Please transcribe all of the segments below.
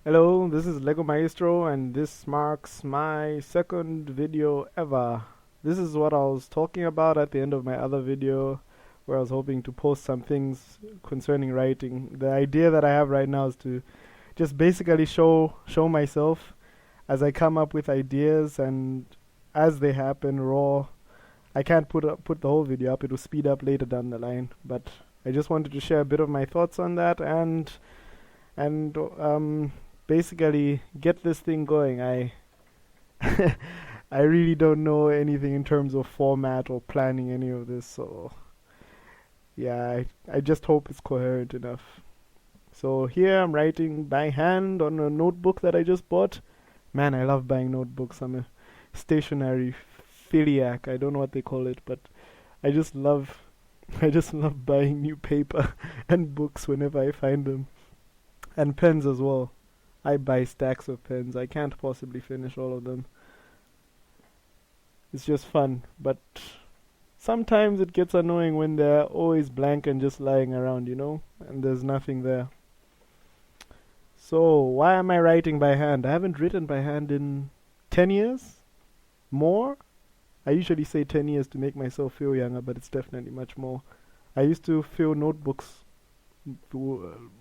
Hello, this is Lego Maestro, and this marks my second video ever. This is what I was talking about at the end of my other video, where I was hoping to post some things concerning writing. The idea that I have right now is to just basically show myself as I come up with ideas and as they happen raw. I can't put the whole video up; it will speed up later down the line. But I just wanted to share a bit of my thoughts on that and basically get this thing going. I I really don't know anything in terms of format or planning any of this, so yeah, I just hope it's coherent enough. So here I'm writing by hand on a notebook that I just bought. Man, I love buying notebooks. I'm a stationary philiac. I don't know what they call it, but I just love I just love buying new paper and books whenever I find them. And pens as well. I buy stacks of pens. I can't possibly finish all of them. It's just fun, but sometimes it gets annoying when they're always blank and just lying around, and there's nothing there. So, why am I writing by hand? I haven't written by hand in 10 years? More? I usually say 10 years to make myself feel younger, but it's definitely much more. I used to fill notebooks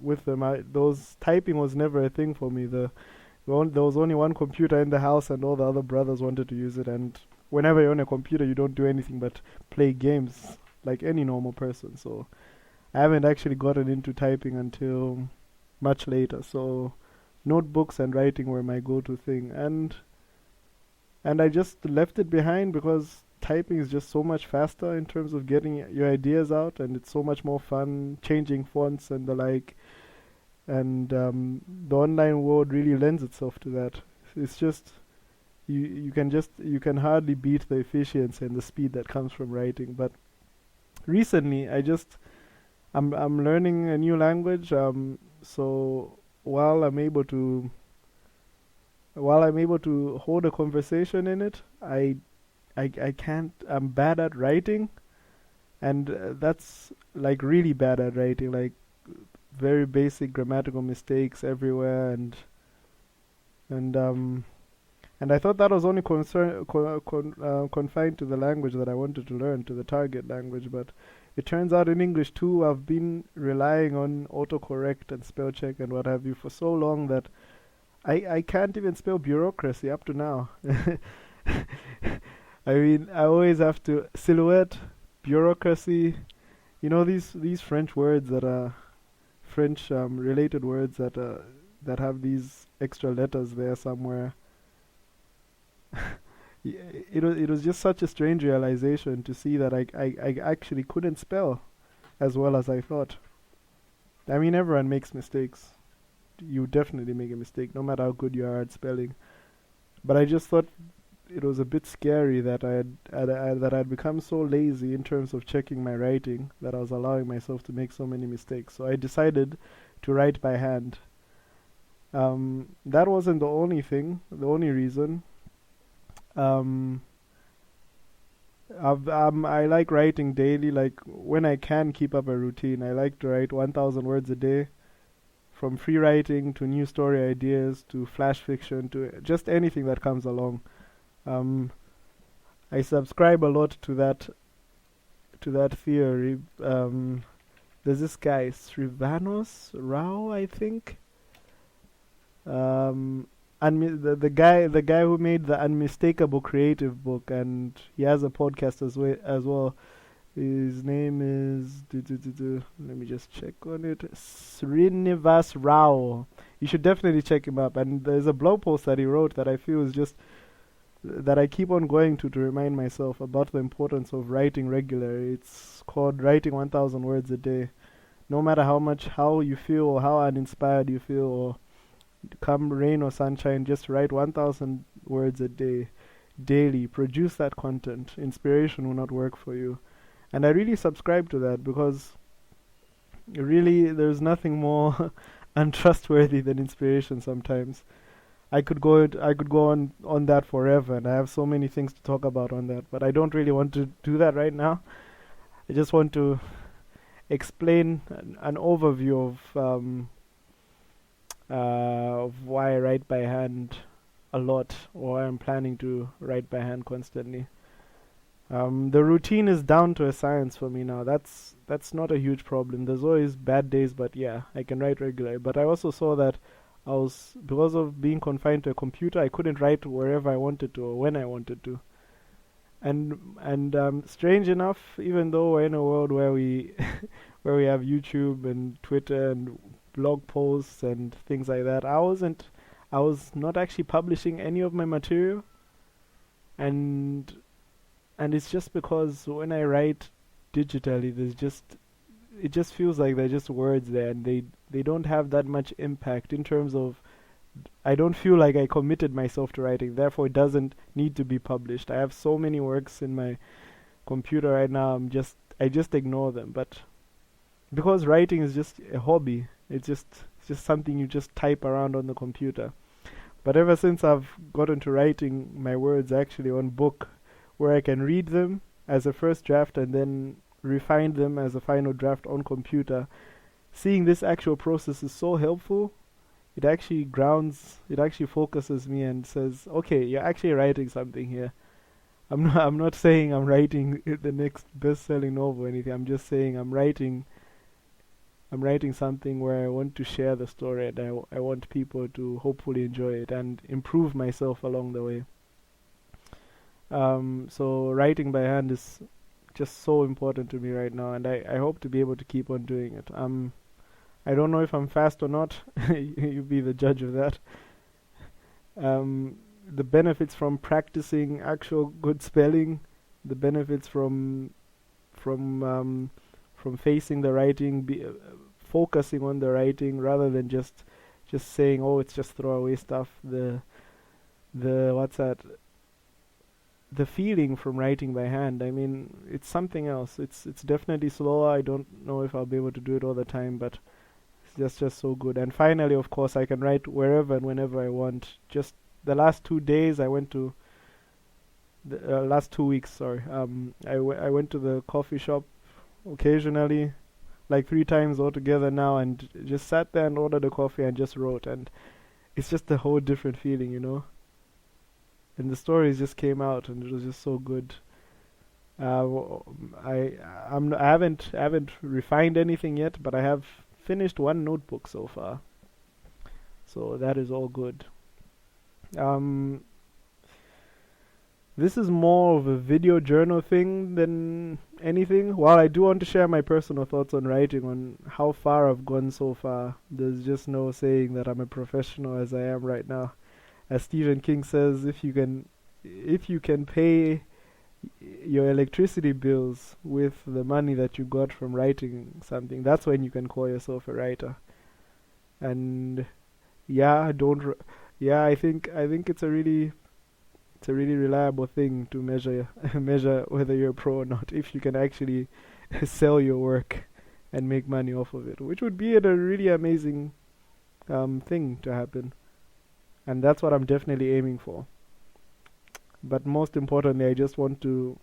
with them. Those typing was never a thing for me. There was only one computer in the house, and all the other brothers wanted to use it. And whenever you're on a computer, you don't do anything but play games like any normal person. So I haven't actually gotten into typing until much later. So notebooks and writing were my go-to thing, and I just left it behind because typing is just so much faster in terms of getting your ideas out, and it's so much more fun changing fonts and the like. And the online world really lends itself to that. It's just you can hardly beat the efficiency and the speed that comes from writing. But recently, I'm learning a new language. So while I'm able to while I'm able to hold a conversation in it, I can't. I'm bad at writing, and that's like really bad at writing, like very basic grammatical mistakes everywhere, and and I thought that was only confined to the language that I wanted to learn, to the target language, but it turns out in English too, I've been relying on autocorrect and spell check and what have you for so long that I can't even spell bureaucracy up to now. I mean, I always have to silhouette, bureaucracy, these French words that are French related words that have these extra letters there somewhere. It was just such a strange realization to see that I actually couldn't spell as well as I thought. I mean, everyone makes mistakes. You definitely make a mistake, no matter how good you are at spelling. But I just thought it was a bit scary that that I'd become so lazy in terms of checking my writing that I was allowing myself to make so many mistakes. So I decided to write by hand. That wasn't the only thing, the only reason. Um, I like writing daily, like when I can keep up a routine. I like to write 1,000 words a day, from free writing to new story ideas to flash fiction to just anything that comes along. Um, I subscribe a lot to that theory. There's this guy Srivanos Rao, I think. Um, the guy who made the Unmistakable Creative book, and he has a podcast as well. His name is let me just check on it. Srinivas Rao. You should definitely check him up. And there's a blog post that he wrote that I feel is just that I keep on going to remind myself about the importance of writing regularly. It's called Writing 1,000 Words a Day. No matter how you feel or how uninspired you feel, or come rain or sunshine, just write 1,000 words a day, daily. Produce that content. Inspiration will not work for you. And I really subscribe to that because really there's nothing more untrustworthy than inspiration sometimes. I could go on that forever, and I have so many things to talk about on that, but I don't really want to do that right now. I just want to explain an overview of why I write by hand a lot, or I'm planning to write by hand constantly. The routine is down to a science for me now. That's not a huge problem. There's always bad days, but yeah, I can write regularly. But I also saw that I was, because of being confined to a computer, I couldn't write wherever I wanted to or when I wanted to. And strange enough, even though we're in a world where we where we have YouTube and Twitter and blog posts and things like that, I was not actually publishing any of my material, and it's just because when I write digitally, it just feels like they're just words there, and they don't have that much impact in terms of, I don't feel like I committed myself to writing, therefore it doesn't need to be published. I have so many works in my computer right now, I just ignore them. But because writing is just a hobby, it's just something you just type around on the computer. But ever since I've gotten to writing my words actually on book, where I can read them as a first draft and then refine them as a final draft on computer, seeing this actual process is so helpful. It actually it actually focuses me and says, okay, you're actually writing something here. I'm not saying I'm writing the next best-selling novel or anything. I'm just saying I'm writing something where I want to share the story, and I want people to hopefully enjoy it and improve myself along the way. So writing by hand is just so important to me right now, and I hope to be able to keep on doing it. I don't know if I'm fast or not. You be the judge of that. The benefits from practicing actual good spelling, the benefits from facing the writing, focusing on the writing rather than just saying, oh, it's just throwaway stuff. The what's that? The feeling from writing by hand. I mean, it's something else. It's definitely slower. I don't know if I'll be able to do it all the time, but it's just so good. And finally, of course, I can write wherever and whenever I want. Just the last 2 days, I went to the last 2 weeks. Sorry, I went to the coffee shop occasionally, like 3 times altogether now, and just sat there and ordered a coffee and just wrote. And it's just a whole different feeling, you know. And the stories just came out, and it was just so good. I haven't refined anything yet, but I have finished one notebook so far, so that is all good. Um, this is more of a video journal thing than anything. While I do want to share my personal thoughts on writing, on how far I've gone so far, there's just no saying that I'm a professional as I am right now. As Stephen King says, if you can pay your electricity bills with the money that you got from writing something, that's when you can call yourself a writer. And yeah, I think it's a really reliable thing to measure measure whether you're a pro or not, if you can actually sell your work and make money off of it, which would be a really amazing thing to happen. And that's what I'm definitely aiming for. But most importantly, I just want to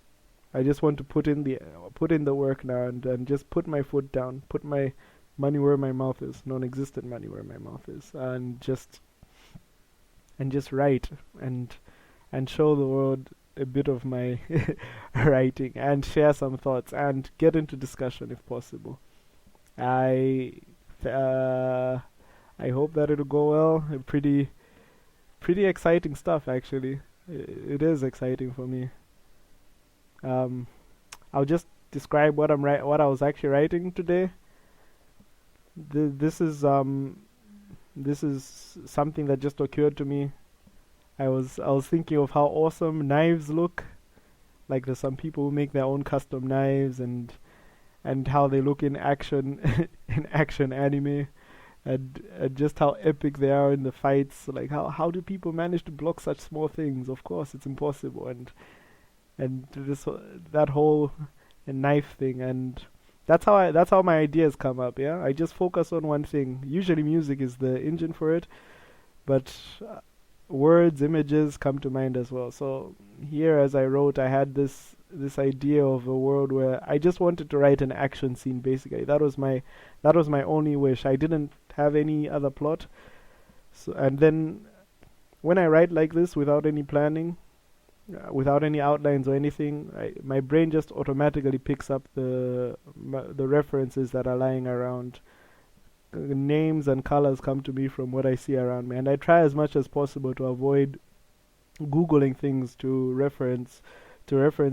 put in the work now, and just put my foot down, put my money where my mouth is, non-existent money where my mouth is, and just write and show the world a bit of my writing, and share some thoughts and get into discussion if possible. I I hope that it'll go well. Pretty exciting stuff, actually. It is exciting for me. Um, I'll just describe what I was actually writing today. Th- this is um this is something that just occurred to me. I was thinking of how awesome knives look. Like there's some people who make their own custom knives, and how they look in action in action anime, and just how epic they are in the fights. Like how do people manage to block such small things? Of course, it's impossible. And this that whole knife thing, and that's how my ideas come up. Yeah, I just focus on one thing. Usually, music is the engine for it, but words, images come to mind as well. So here, as I wrote, I had this idea of a world where I just wanted to write an action scene. Basically, that was my only wish. I didn't have any other plot. So, and then when I write like this without any planning, without any outlines or anything, my brain just automatically picks up the references that are lying around. Names and colors come to me from what I see around me, and I try as much as possible to avoid googling things to reference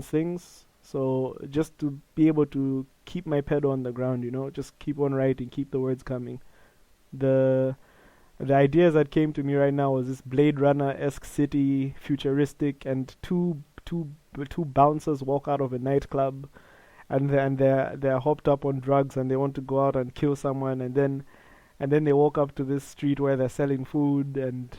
things. So just to be able to keep my pedal on the ground, just keep on writing, keep the words coming. The the ideas that came to me right now was this Blade Runner-esque city, futuristic, and two bouncers walk out of a nightclub, and they're hopped up on drugs, and they want to go out and kill someone, and then they walk up to this street where they're selling food, and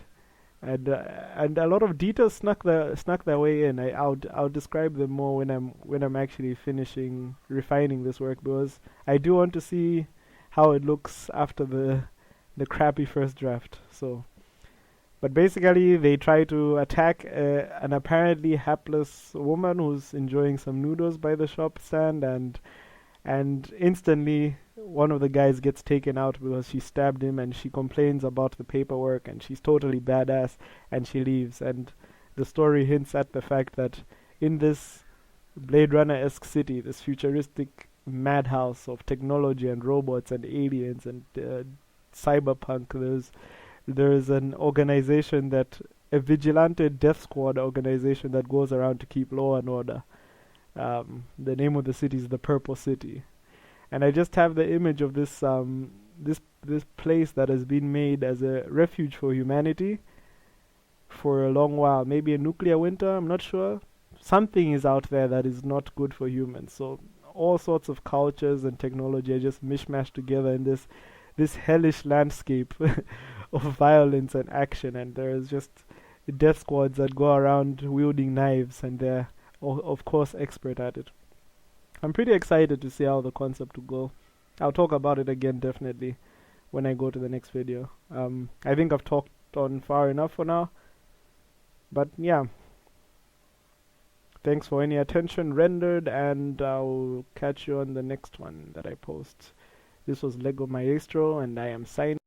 a lot of details snuck their way in. I'll describe them more when I'm actually finishing refining this work, because I do want to see how it looks after the crappy first draft. So, but basically, they try to attack an apparently hapless woman who's enjoying some noodles by the shop stand, and instantly one of the guys gets taken out because she stabbed him, and she complains about the paperwork, and she's totally badass, and she leaves. And the story hints at the fact that in this Blade Runner-esque city, this futuristic madhouse of technology and robots and aliens and cyberpunk, there's an organization, that a vigilante death squad organization that goes around to keep law and order. The name of the city is the Purple City, and I just have the image of this place that has been made as a refuge for humanity for a long while. Maybe a nuclear winter, I'm not sure. Something is out there that is not good for humans. So all sorts of cultures and technology are just mishmashed together in this hellish landscape of violence and action, and there's just death squads that go around wielding knives, and they're of course expert at it. I'm pretty excited to see how the concept will go. I'll talk about it again definitely when I go to the next video. I think I've talked on far enough for now, but yeah, thanks for any attention rendered, and I'll catch you on the next one that I post. This was Lego Maestro, and I am signing